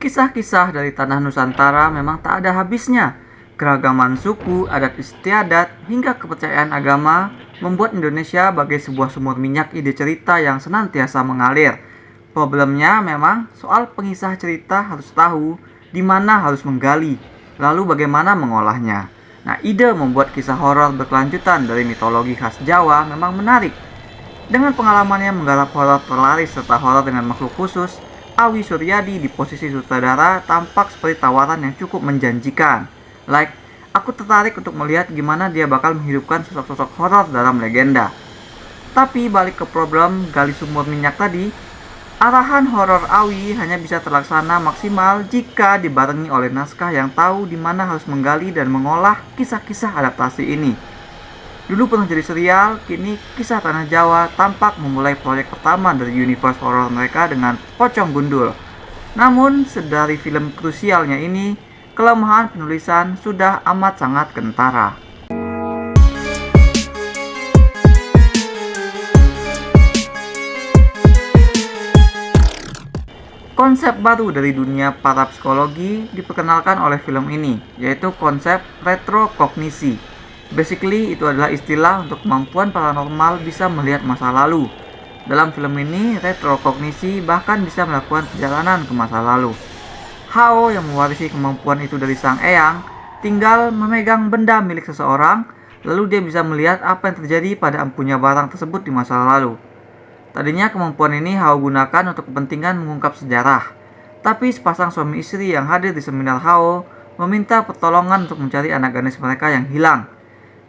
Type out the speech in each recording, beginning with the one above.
Kisah-kisah dari tanah Nusantara memang tak ada habisnya. Keragaman suku, adat istiadat, hingga kepercayaan agama membuat Indonesia bagai sebuah sumur minyak ide cerita yang senantiasa mengalir. Problemnya memang soal pengisah cerita harus tahu di mana harus menggali, lalu bagaimana mengolahnya. Nah, ide membuat kisah horor berkelanjutan dari mitologi khas Jawa memang menarik. Dengan pengalamannya menggarap horor terlaris serta horor dengan makhluk khusus, Awi Suryadi di posisi sutradara tampak seperti tawaran yang cukup menjanjikan. Aku tertarik untuk melihat gimana dia bakal menghidupkan sosok-sosok horor dalam legenda. Tapi balik ke problem gali sumur minyak tadi, arahan horor Awi hanya bisa terlaksana maksimal jika dibarengi oleh naskah yang tahu di mana harus menggali dan mengolah kisah-kisah adaptasi ini. Dulu pernah jadi serial, kini kisah Tanah Jawa tampak memulai proyek pertama dari universe horror mereka dengan Pocong Gundul. Namun, sedari film krusialnya ini, kelemahan penulisan sudah amat sangat kentara. Konsep baru dari dunia parapsikologi diperkenalkan oleh film ini, yaitu konsep retrokognisi. Basically, itu adalah istilah untuk kemampuan paranormal bisa melihat masa lalu. Dalam film ini, retrokognisi bahkan bisa melakukan perjalanan ke masa lalu. Hao yang mewarisi kemampuan itu dari sang eyang, tinggal memegang benda milik seseorang, lalu dia bisa melihat apa yang terjadi pada empunya barang tersebut di masa lalu. Tadinya kemampuan ini Hao gunakan untuk kepentingan mengungkap sejarah. Tapi sepasang suami istri yang hadir di seminar Hao meminta pertolongan untuk mencari anak gadis mereka yang hilang.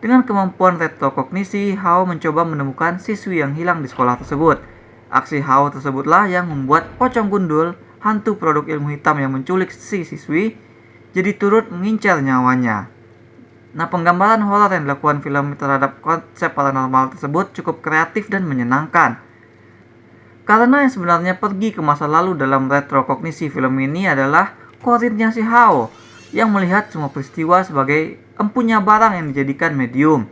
Dengan kemampuan retrokognisi, Hao mencoba menemukan siswi yang hilang di sekolah tersebut. Aksi Hao tersebutlah yang membuat Pocong Gundul, hantu produk ilmu hitam yang menculik si siswi, jadi turut mengincar nyawanya. Nah, penggambaran horor yang dilakukan film terhadap konsep paranormal tersebut cukup kreatif dan menyenangkan. Karena yang sebenarnya pergi ke masa lalu dalam retrokognisi film ini adalah korinnya si Hao, yang melihat semua peristiwa sebagai empunya barang yang dijadikan medium.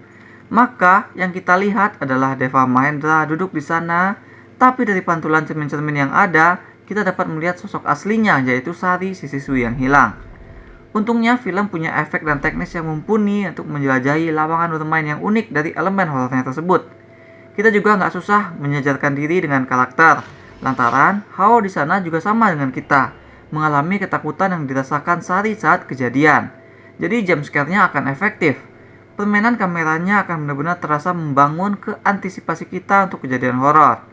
Maka yang kita lihat adalah Deva Mahendra duduk di sana, tapi dari pantulan cermin-cermin yang ada, kita dapat melihat sosok aslinya, yaitu Sari, si siswi yang hilang. Untungnya film punya efek dan teknis yang mumpuni untuk menjelajahi lapangan bermain yang unik dari elemen horornya tersebut. Kita juga nggak susah menyejarkan diri dengan karakter, lantaran Hao di sana juga sama dengan kita, mengalami ketakutan yang dirasakan Sari saat kejadian. Jadi jump scare-nya akan efektif. Permainan kameranya akan benar-benar terasa membangun ke antisipasi kita untuk kejadian horor.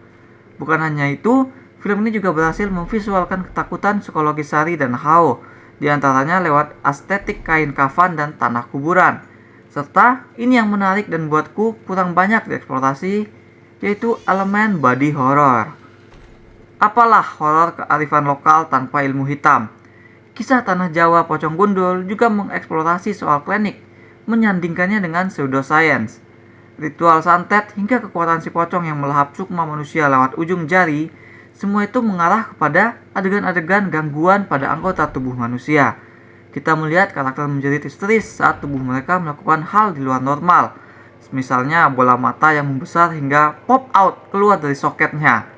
Bukan hanya itu, film ini juga berhasil memvisualkan ketakutan psikologis Sari dan Hao, di antaranya lewat estetik kain kafan dan tanah kuburan. Serta ini yang menarik dan buatku kurang banyak dieksplorasi, yaitu elemen body horror. Apalah horor kearifan lokal tanpa ilmu hitam? Kisah Tanah Jawa Pocong Gundul juga mengeksplorasi soal klinik, menyandingkannya dengan pseudoscience. Ritual santet hingga kekuatan si pocong yang melahap sukma manusia lewat ujung jari, semua itu mengarah kepada adegan-adegan gangguan pada anggota tubuh manusia. Kita melihat karakter menjerit histeris saat tubuh mereka melakukan hal di luar normal, misalnya bola mata yang membesar hingga pop out keluar dari soketnya.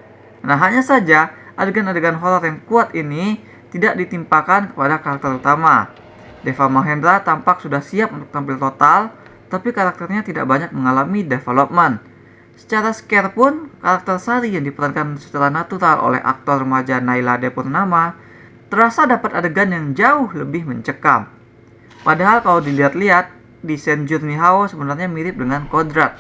Nah, hanya saja adegan-adegan horor yang kuat ini tidak ditimpakan kepada karakter utama. Deva Mahendra tampak sudah siap untuk tampil total, tapi karakternya tidak banyak mengalami development. Secara scare pun, karakter Sari yang diperankan secara natural oleh aktor remaja Naila Depurnama terasa dapat adegan yang jauh lebih mencekam. Padahal kalau dilihat-lihat, desain Journey Hao sebenarnya mirip dengan Kodrat.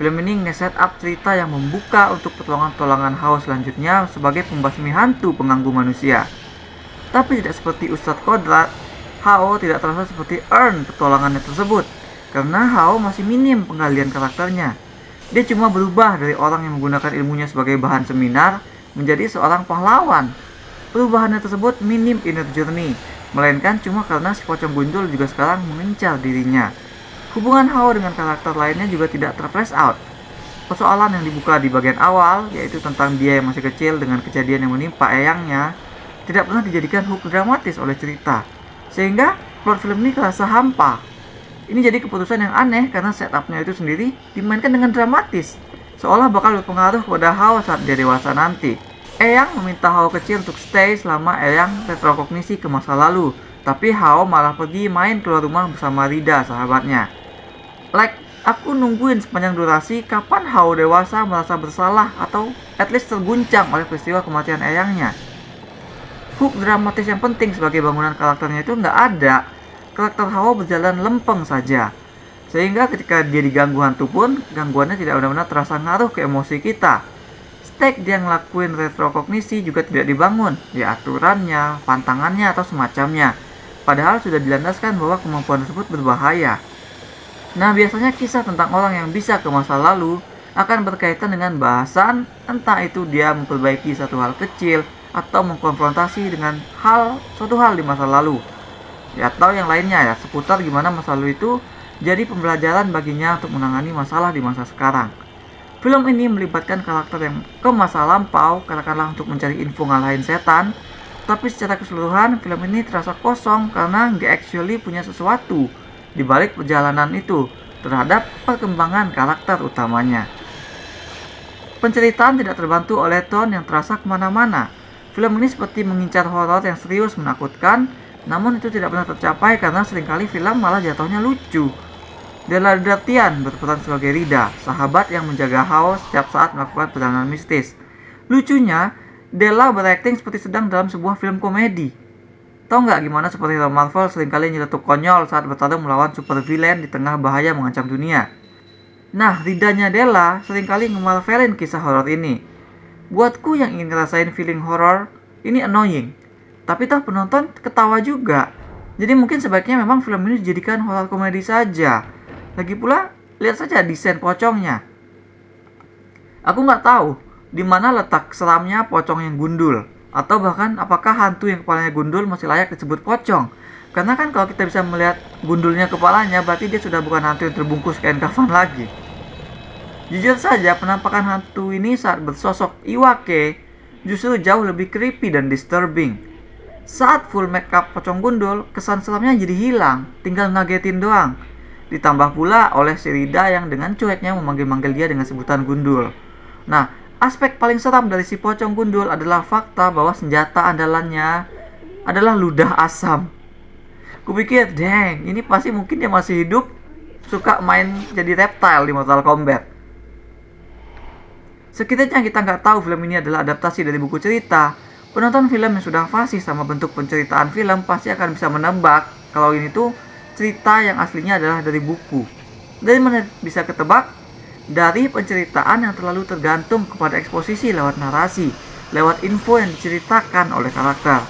Film ini nge-set up cerita yang membuka untuk pertolongan-pertolongan Hao selanjutnya sebagai pembasmi hantu pengganggu manusia. Tapi tidak seperti Ustadz Kodrat, Hao tidak terasa seperti earn pertolongannya tersebut, karena Hao masih minim penggalian karakternya. Dia cuma berubah dari orang yang menggunakan ilmunya sebagai bahan seminar menjadi seorang pahlawan. Perubahannya tersebut minim inner journey, melainkan cuma karena si Pocong Gundul juga sekarang mengincar dirinya. Hubungan Hao dengan karakter lainnya juga tidak terflash out. Persoalan yang dibuka di bagian awal, yaitu tentang dia yang masih kecil dengan kejadian yang menimpa eyangnya, tidak pernah dijadikan hook dramatis oleh cerita, sehingga plot film ini terasa hampa. Ini jadi keputusan yang aneh karena setupnya itu sendiri dimainkan dengan dramatis, seolah bakal berpengaruh pada Hao saat dia dewasa nanti. Eyang meminta Hao kecil untuk stay selama Eyang retrokognisi ke masa lalu, tapi Hao malah pergi main keluar rumah bersama Rida, sahabatnya. Like, aku nungguin sepanjang durasi kapan Hao dewasa merasa bersalah atau at least terguncang oleh peristiwa kematian Eyangnya. Hook dramatis yang penting sebagai bangunan karakternya itu nggak ada. Karakter Hao berjalan lempeng saja. Sehingga ketika dia diganggu hantu pun, gangguannya tidak benar-benar terasa ngaruh ke emosi kita. Stake dia ngelakuin retrokognisi juga tidak dibangun, ya aturannya, pantangannya, atau semacamnya. Padahal sudah dilandaskan bahwa kemampuan tersebut berbahaya. Nah, biasanya kisah tentang orang yang bisa ke masa lalu akan berkaitan dengan bahasan, entah itu dia memperbaiki satu hal kecil atau mengkonfrontasi dengan suatu hal di masa lalu. Ya, atau yang lainnya ya, seputar gimana masa lalu itu jadi pembelajaran baginya untuk menangani masalah di masa sekarang. Film ini melibatkan karakter yang ke masa lampau, katakanlah untuk mencari info ngalahin setan, tapi secara keseluruhan film ini terasa kosong karena nggak actually punya sesuatu di balik perjalanan itu terhadap perkembangan karakter utamanya. Penceritaan tidak terbantu oleh tone yang terasa kemana-mana. Film ini seperti mengincar horor yang serius menakutkan, namun itu tidak pernah tercapai karena seringkali film malah jatuhnya lucu. Della Dartian berperan sebagai Rida, sahabat yang menjaga Hao setiap saat melakukan perjalanan mistis. Lucunya, Della berakting seperti sedang dalam sebuah film komedi. Tahu nggak gimana superhero Marvel seringkali nyeletuk konyol saat bertarung melawan supervillain di tengah bahaya mengancam dunia? Nah, Ridanya Della seringkali ngemarvelin kisah horor ini. Buatku yang ingin ngerasain feeling horor, ini annoying. Tapi toh penonton ketawa juga. Jadi mungkin sebaiknya memang film ini dijadikan horor komedi saja. Lagi pula, lihat saja desain pocongnya. Aku nggak tahu di mana letak seramnya pocong yang gundul, atau bahkan apakah hantu yang kepalanya gundul masih layak disebut pocong. Karena kan kalau kita bisa melihat gundulnya kepalanya, berarti dia sudah bukan hantu yang terbungkus kain kafan lagi. Jujur saja, penampakan hantu ini saat bersosok Iwake justru jauh lebih creepy dan disturbing. Saat full makeup pocong gundul, kesan seramnya jadi hilang, tinggal ngagetin doang. Ditambah pula oleh si Rida yang dengan cueknya memanggil-manggil dia dengan sebutan gundul. Nah, aspek paling seram dari si pocong gundul adalah fakta bahwa senjata andalannya adalah ludah asam. Kupikir, dang, ini pasti mungkin dia masih hidup, suka main jadi reptile di Mortal Kombat. Sekiranya kita nggak tahu film ini adalah adaptasi dari buku cerita, penonton film yang sudah fasih sama bentuk penceritaan film pasti akan bisa menebak kalau ini tuh cerita yang aslinya adalah dari buku. Dari mana bisa ketebak? Dari penceritaan yang terlalu tergantung kepada eksposisi lewat narasi, lewat info yang diceritakan oleh karakter.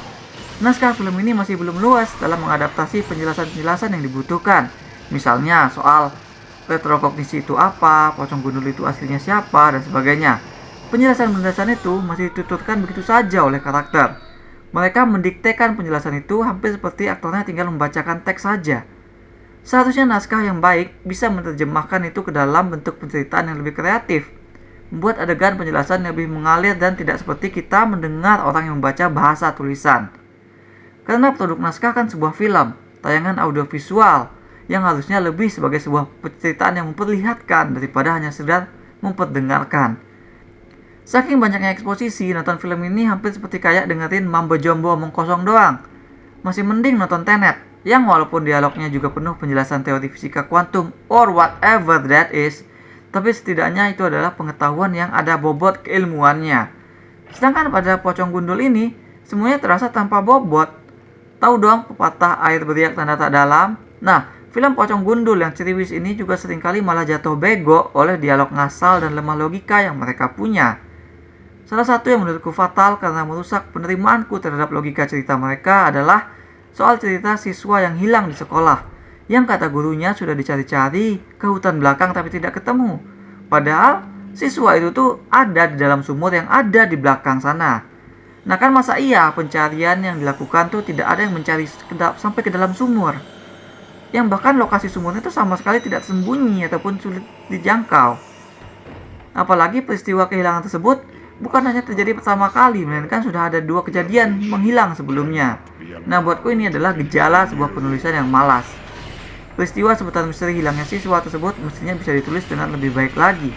Naskah film ini masih belum luas dalam mengadaptasi penjelasan-penjelasan yang dibutuhkan. Misalnya soal retrokognisi itu apa, pocong gundul itu aslinya siapa, dan sebagainya. Penjelasan-penjelasan itu masih dituturkan begitu saja oleh karakter. Mereka mendiktekan penjelasan itu hampir seperti aktornya tinggal membacakan teks saja. Seharusnya naskah yang baik bisa menerjemahkan itu ke dalam bentuk penceritaan yang lebih kreatif, membuat adegan penjelasan yang lebih mengalir dan tidak seperti kita mendengar orang yang membaca bahasa tulisan. Karena produk naskah kan sebuah film, tayangan audiovisual, yang harusnya lebih sebagai sebuah penceritaan yang memperlihatkan daripada hanya sekedar memperdengarkan. Saking banyaknya eksposisi, nonton film ini hampir seperti kayak dengerin mambo jombo omong kosong doang. Masih mending nonton Tenet, yang walaupun dialognya juga penuh penjelasan teori fisika kuantum or whatever that is, tapi setidaknya itu adalah pengetahuan yang ada bobot keilmuannya. Sedangkan pada pocong gundul ini, semuanya terasa tanpa bobot. Tahu dong pepatah air beriak tanda tak dalam? Nah, film pocong gundul yang ciriwis ini juga seringkali malah jatuh bego oleh dialog ngasal dan lemah logika yang mereka punya. Salah satu yang menurutku fatal karena merusak penerimaanku terhadap logika cerita mereka adalah soal cerita siswa yang hilang di sekolah, yang kata gurunya sudah dicari-cari ke hutan belakang tapi tidak ketemu. Padahal siswa itu tuh ada di dalam sumur yang ada di belakang sana. Nah kan masa iya pencarian yang dilakukan tuh tidak ada yang mencari sampai ke dalam sumur, yang bahkan lokasi sumurnya itu sama sekali tidak sembunyi ataupun sulit dijangkau. Apalagi peristiwa kehilangan tersebut bukan hanya terjadi pertama kali, melainkan sudah ada 2 kejadian menghilang sebelumnya. Nah, buatku ini adalah gejala sebuah penulisan yang malas. Peristiwa seputar misteri hilangnya siswa tersebut mestinya bisa ditulis dengan lebih baik lagi.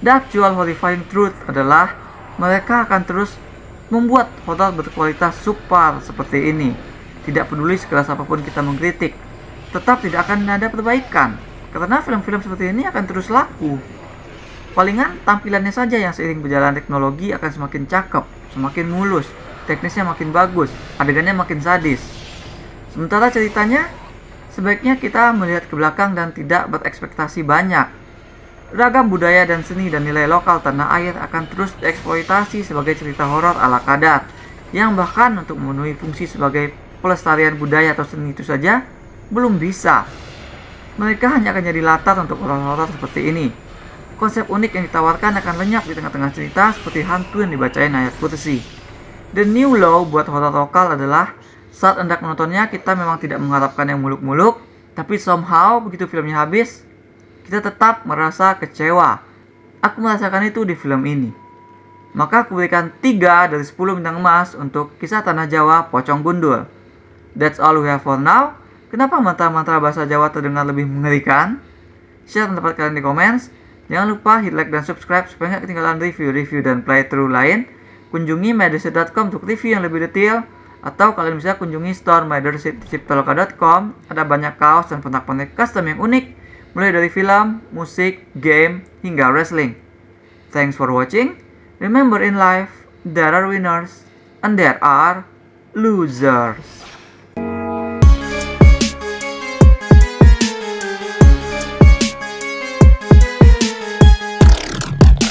The actual horrifying truth adalah mereka akan terus membuat horor berkualitas subpar seperti ini. Tidak peduli sekeras apapun kita mengkritik, tetap tidak akan ada perbaikan, karena film-film seperti ini akan terus laku. Palingan tampilannya saja yang seiring berjalan teknologi akan semakin cakep, semakin mulus, teknisnya makin bagus, adegannya makin sadis. Sementara ceritanya, sebaiknya kita melihat ke belakang dan tidak berekspektasi banyak. Ragam budaya dan seni dan nilai lokal tanah air akan terus dieksploitasi sebagai cerita horor ala kadar, yang bahkan untuk memenuhi fungsi sebagai pelestarian budaya atau seni itu saja belum bisa. Mereka hanya akan jadi latar untuk horor-horor seperti ini. Konsep unik yang ditawarkan akan lenyap di tengah-tengah cerita seperti hantu yang dibacain ayat kursi. The new law buat horor lokal adalah saat hendak menontonnya kita memang tidak mengharapkan yang muluk-muluk, tapi somehow begitu filmnya habis, kita tetap merasa kecewa. Aku merasakan itu di film ini. Maka aku berikan 3 dari 10 bintang emas untuk Kisah Tanah Jawa Pocong Gundul. That's all we have for now. Kenapa mantra-mantra bahasa Jawa terdengar lebih mengerikan? Share pendapat kalian di komen. Jangan lupa hit like dan subscribe supaya nggak ketinggalan review-review dan playthrough lain. Kunjungi mydersit.com untuk review yang lebih detail. Atau kalian bisa kunjungi store mydersit.ciptaloka.com. Ada banyak kaos dan pernak-pernik custom yang unik, mulai dari film, musik, game, hingga wrestling. Thanks for watching. Remember in life, there are winners and there are losers.